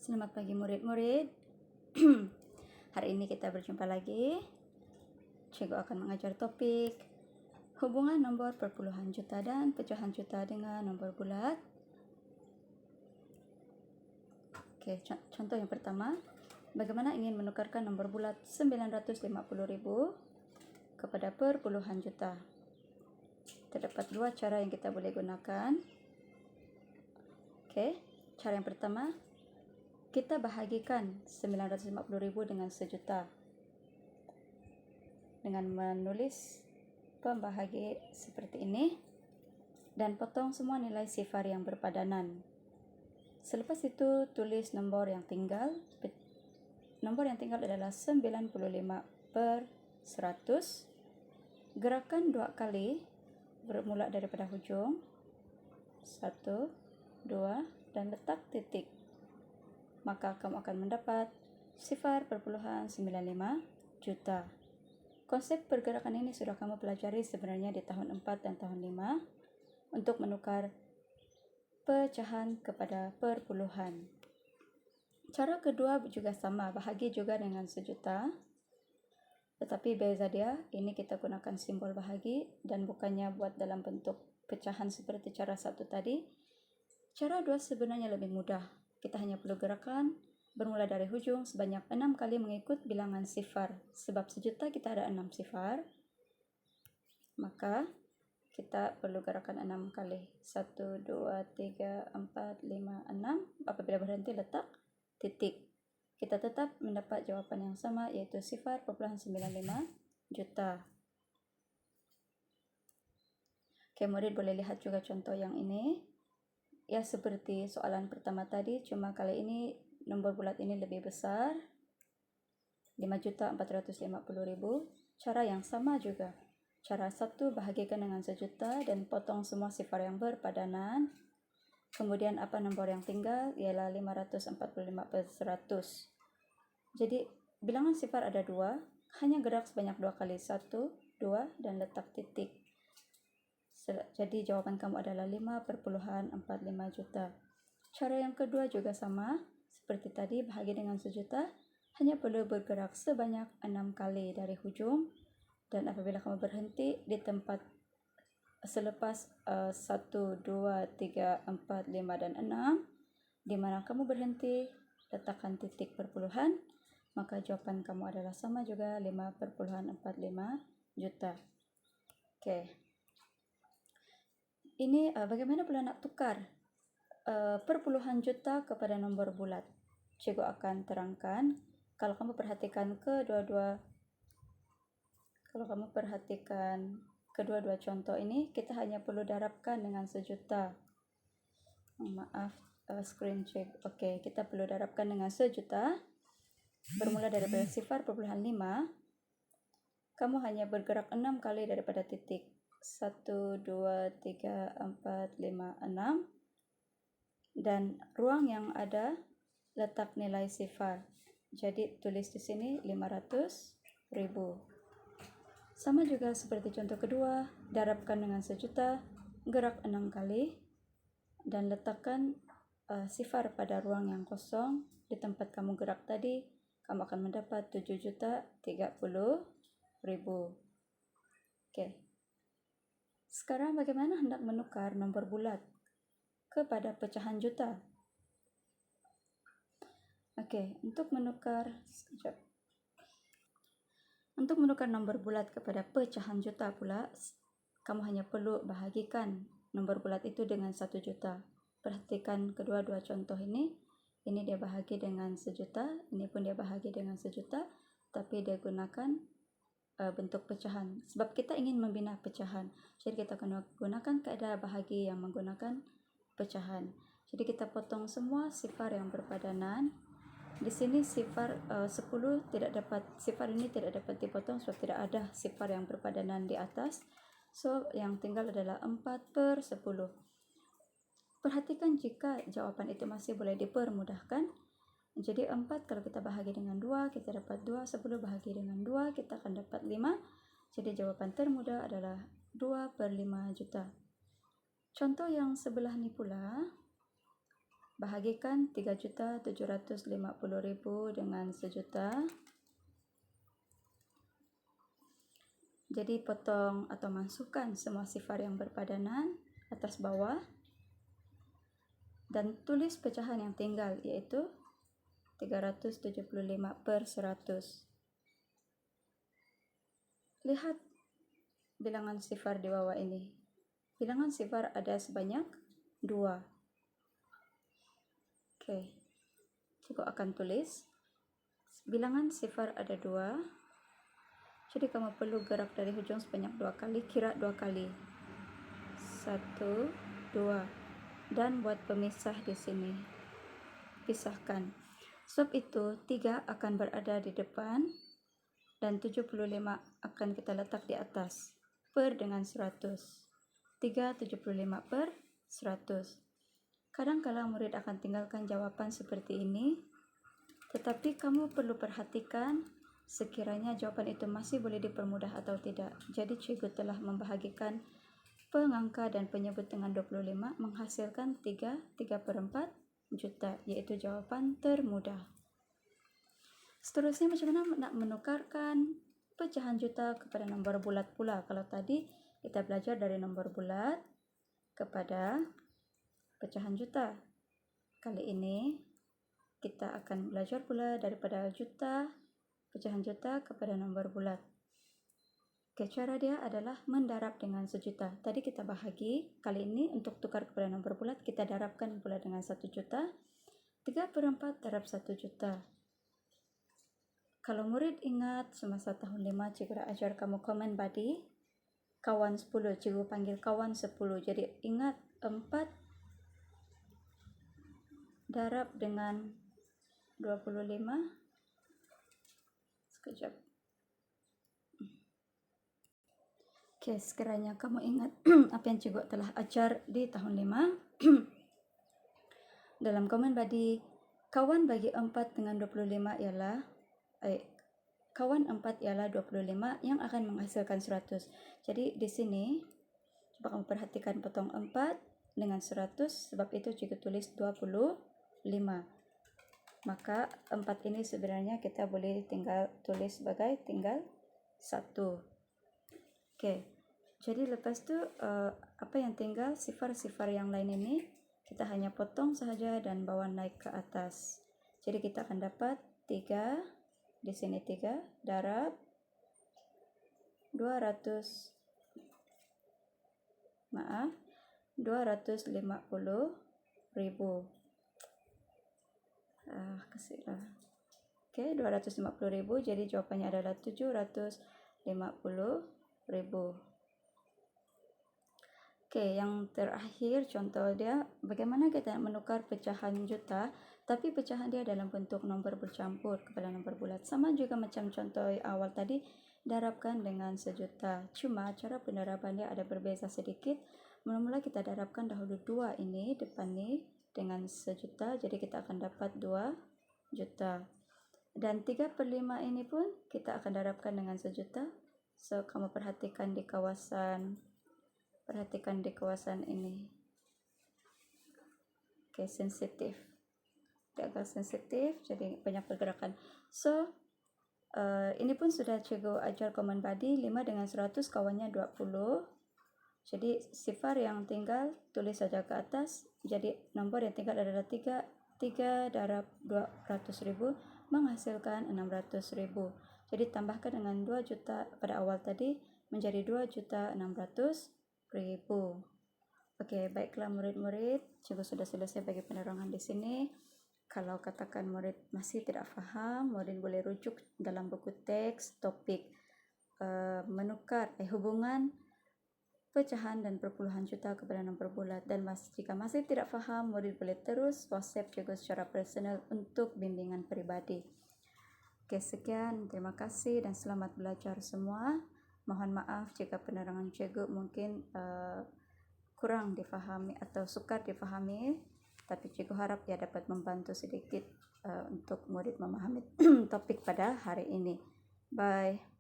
Selamat pagi murid-murid. Hari ini kita berjumpa lagi. Cikgu akan mengajar topik hubungan nombor perpuluhan juta dan pecahan juta dengan nombor bulat. Oke, contoh yang pertama. Bagaimana ingin menukarkan nombor bulat 950.000 kepada perpuluhan juta? Terdapat dua cara yang kita boleh gunakan. Oke, cara yang pertama, kita bahagikan 950.000 dengan sejuta dengan menulis pembahagi seperti ini dan potong semua nilai sifar yang berpadanan. Selepas itu tulis nombor yang tinggal. Nombor yang tinggal adalah 95 per 100. Gerakan dua kali bermula daripada hujung 1, 2 dan letak titik. Maka kamu akan mendapat 0,95 juta. Konsep pergerakan ini sudah kamu pelajari sebenarnya di tahun 4 dan tahun 5 untuk menukar pecahan kepada perpuluhan. Cara kedua juga sama, bahagi juga dengan sejuta. Tetapi beza dia, ini kita gunakan simbol bahagi dan bukannya buat dalam bentuk pecahan seperti cara satu tadi. Cara dua sebenarnya lebih mudah. Kita hanya perlu gerakan bermula dari hujung sebanyak 6 kali mengikut bilangan sifar. Sebab sejuta kita ada 6 sifar, maka kita perlu gerakan 6 kali. 1, 2, 3, 4, 5, 6. Apabila berhenti letak titik. Kita tetap mendapat jawapan yang sama, yaitu 0,95 juta. Oke, murid boleh lihat juga contoh yang ini. Ya, seperti soalan pertama tadi, cuma kali ini nombor bulat ini lebih besar, 5.450.000. Cara yang sama juga. Cara satu, bahagikan dengan sejuta dan potong semua sifar yang berpadanan. Kemudian apa nombor yang tinggal? Ialah 545 per 100. Jadi bilangan sifar ada 2, hanya gerak sebanyak 2 kali, 1, 2 dan letak titik. Jadi jawaban kamu adalah 5,45 juta. Cara yang kedua juga sama seperti tadi, bahagi dengan sejuta, hanya perlu bergerak sebanyak 6 kali dari hujung. Dan apabila kamu berhenti di tempat selepas 1, 2, 3, 4, 5 dan 6, di mana kamu berhenti, letakkan titik perpuluhan, maka jawaban kamu adalah sama juga, 5,45 juta. Oke. Ini bagaimana pula nak tukar perpuluhan juta kepada nombor bulat. Cikgu akan terangkan. Kalau kamu perhatikan kedua-dua contoh ini, kita hanya perlu darabkan dengan sejuta. Maaf, screen check. Oke, kita perlu darabkan dengan sejuta. Bermula daripada 0,5. Kamu hanya bergerak 6 kali daripada titik. 1, 2, 3, 4, 5, 6. Dan ruang yang ada letak nilai sifar. Jadi tulis di sini 500.000. Sama juga seperti contoh kedua, darabkan dengan sejuta, gerak 6 kali dan letakkan sifar pada ruang yang kosong. Di tempat kamu gerak tadi, kamu akan mendapat 7.030.000. Oke. Sekarang bagaimana hendak menukar nombor bulat kepada pecahan juta? Oke, untuk menukar nombor bulat kepada pecahan juta pula, kamu hanya perlu bahagikan nombor bulat itu dengan 1 juta. Perhatikan kedua-dua contoh ini. Ini dia bahagi dengan sejuta, ini pun dia bahagi dengan sejuta, tapi dia gunakan bentuk pecahan. Sebab kita ingin membina pecahan, jadi kita akan gunakan kaedah bahagi yang menggunakan pecahan. Jadi kita potong semua sifar yang berpadanan. Di sini sifar 10 sifar ini tidak dapat dipotong sebab tidak ada sifar yang berpadanan di atas. So yang tinggal adalah 4/10. Perhatikan jika jawapan itu masih boleh dipermudahkan. Jadi 4 kalau kita bahagi dengan 2, kita dapat 2. 10 bahagi dengan 2, kita akan dapat 5. Jadi jawaban termudah adalah 2/5 juta. Contoh yang sebelah ni pula, Bahagikan 3.750.000 dengan 1 juta. Jadi potong atau masukkan semua sifar yang berpadanan atas bawah dan tulis pecahan yang tinggal, yaitu 375/100. Lihat bilangan sifar di bawah ini. Bilangan sifar ada sebanyak 2. Oke, cikgu akan tulis bilangan sifar ada 2. Jadi kamu perlu gerak dari hujung sebanyak 2 kali, kira 2 kali. 1, 2. Dan buat pemisah di sini. Pisahkan. Sebab itu 3 akan berada di depan dan 75 akan kita letak di atas. Per dengan 100. 375/100. Kadang-kala murid akan tinggalkan jawapan seperti ini, tetapi kamu perlu perhatikan sekiranya jawapan itu masih boleh dipermudah atau tidak. Jadi cikgu telah membahagikan pengangka dan penyebut dengan 25 menghasilkan 3/4 juta, yaitu jawapan termudah. Seterusnya macam mana nak menukarkan pecahan juta kepada nombor bulat pula. Kalau tadi kita belajar dari nombor bulat kepada pecahan juta. Kali ini kita akan belajar pula daripada juta, pecahan juta kepada nombor bulat. Oke, cara dia adalah mendarab dengan 1 juta. Tadi kita bahagi, kali ini untuk tukar kepada nombor bulat kita darabkan pula dengan 1 juta. 3/4 darab 1 juta. Kalau murid ingat semasa tahun 5 cikgu dah ajar kamu common body, kawan 10, cikgu panggil kawan 10. Jadi ingat 4 darab dengan 25. Sekejap. Oke, sekiranya kamu ingat apa yang cikgu telah ajar di tahun 5. Dalam common body, kawan bagi 4 dengan 25 ialah kawan 4 ialah 25 yang akan menghasilkan 100. Jadi di sini coba kamu perhatikan potong 4 dengan 100, sebab itu cikgu tulis 25. Maka 4 ini sebenarnya kita boleh tinggal tulis sebagai tinggal 1. Oke, jadi lepas tu apa yang tinggal, sifar-sifar yang lain ini kita hanya potong sahaja dan bawa naik ke atas. Jadi kita akan dapat 3, di sini 3 darab 250.000. Kasihlah. Oke, 250.000, jadi jawapannya adalah 750.000. Oke, yang terakhir contoh dia bagaimana kita menukar pecahan juta, tapi pecahan dia dalam bentuk nombor bercampur kepada nombor bulat. Sama juga macam contoh awal tadi, darabkan dengan 1 juta. Cuma cara pendaraban dia ada berbeza sedikit. Mula-mula kita darabkan dahulu 2 ini, depan ni dengan 1 juta, jadi kita akan dapat 2 juta. Dan 3/5 ini pun kita akan darabkan dengan 1 juta. So, kamu perhatikan di kawasan ini. Oke, sensitif. Dia agak sensitif, jadi banyak pergerakan. So, ini pun sudah cikgu ajar common body, 5 dengan 100 kawannya 20. Jadi sifar yang tinggal tulis saja ke atas. Jadi nombor yang tinggal adalah 3 darab 200.000 menghasilkan 600.000. Jadi tambahkan dengan 2 juta pada awal tadi menjadi 2.600.000. Oke, baiklah murid-murid, cikgu sudah selesai bagi penerangan di sini. Kalau katakan murid masih tidak faham, murid boleh rujuk dalam buku teks topik menukar hubungan pecahan dan perpuluhan juta kepada nombor bulat. Dan jika masih tidak faham, murid boleh terus WhatsApp cikgu secara personal untuk bimbingan peribadi. Oke, sekian. Terima kasih dan selamat belajar semua. Mohon maaf jika penerangan cikgu mungkin kurang difahami atau sukar difahami, tapi cikgu harap ia dapat membantu sedikit untuk murid memahami topik pada hari ini. Bye.